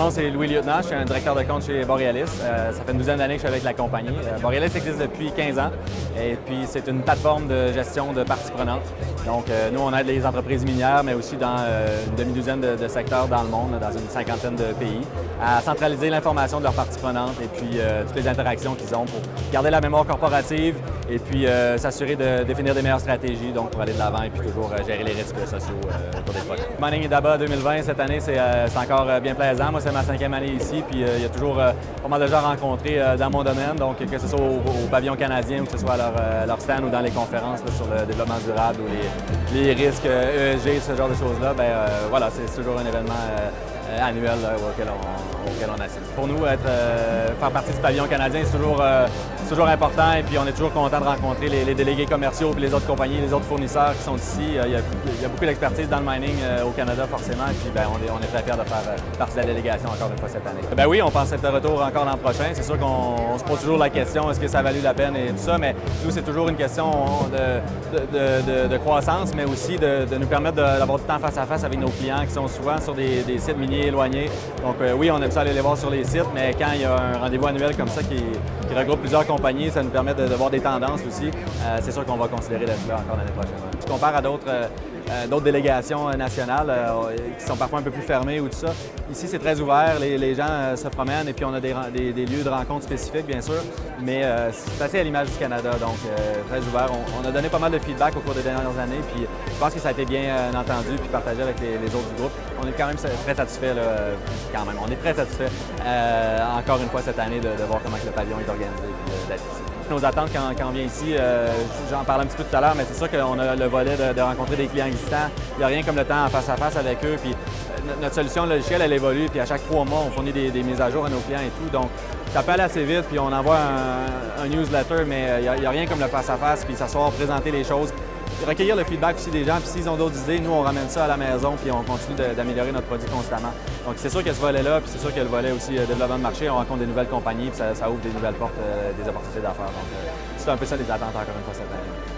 nom, c'est Louis Lieutenant. Je suis un directeur de compte chez Borealis. Ça fait une douzaine d'années que je suis avec la compagnie. Borealis existe depuis 15 ans et puis c'est une plateforme de gestion de parties prenantes. Donc, nous, on aide les entreprises minières, mais aussi dans une demi-douzaine de secteurs dans le monde, dans une cinquantaine de pays, à centraliser l'information de leurs parties prenantes et puis toutes les interactions qu'ils ont pour garder la mémoire corporative et puis s'assurer de définir des meilleures stratégies donc pour aller de l'avant et puis toujours gérer les risques sociaux pour des projets. Mining Indaba 2020, cette année, c'est encore bien plaisant. Moi, c'est ma 5e année ici, puis il y a toujours pas mal de gens rencontrés dans mon domaine, donc que ce soit au pavillon canadien ou que ce soit à leur stand ou dans les conférences là, sur le développement durable ou les risques ESG, ce genre de choses-là, voilà, c'est toujours un événement annuel auquel on assiste. Pour nous, faire partie du pavillon canadien, c'est toujours important et puis on est toujours content de rencontrer les délégués commerciaux et les autres compagnies, les autres fournisseurs qui sont ici. Il y a beaucoup d'expertise dans le mining au Canada forcément et puis on est très fiers de faire partie de la délégation encore une fois cette année. Oui, on pense être de retour encore l'an prochain. C'est sûr qu'on se pose toujours la question, est-ce que ça a valu la peine et tout ça, mais nous, c'est toujours une question de croissance, mais aussi de nous permettre d'avoir du temps face à face avec nos clients qui sont souvent sur des sites miniers éloignés. Donc oui, on aime ça aller les voir sur les sites, mais quand il y a un rendez-vous annuel comme ça qui regroupe plusieurs compagnies, ça nous permet de voir des tendances aussi. C'est sûr qu'on va considérer d'être là encore l'année prochaine. Je compare à d'autres délégations nationales qui sont parfois un peu plus fermées ou tout ça. Ici, c'est très ouvert, les gens se promènent et puis on a des lieux de rencontre spécifiques, bien sûr, mais c'est assez à l'image du Canada, donc très ouvert. On a donné pas mal de feedback au cours des dernières années, puis je pense que ça a été bien entendu puis partagé avec les autres du groupe. On est quand même très satisfait, on est très satisfait encore une fois cette année de voir comment le pavillon est organisé et d'être ici. Nos attentes quand on vient ici, j'en parlais un petit peu tout à l'heure, mais c'est sûr qu'on a le volet de rencontrer des clients existants. Il n'y a rien comme le temps en face à face avec eux. Puis notre solution logicielle, elle évolue. Puis à chaque 3 mois, on fournit des mises à jour à nos clients et tout. Donc, ça peut aller assez vite. Puis on envoie un newsletter, mais il n'y a rien comme le face à face. Puis s'asseoir, présenter les choses. Recueillir le feedback aussi des gens, puis s'ils ont d'autres idées, nous, on ramène ça à la maison, puis on continue d'améliorer notre produit constamment. Donc, c'est sûr qu'il y a ce volet-là, puis c'est sûr qu'il y a le volet aussi développement de marché. On rencontre des nouvelles compagnies, puis ça ouvre des nouvelles portes, des opportunités d'affaires. Donc, c'est un peu ça les attentes, encore une fois, cette année.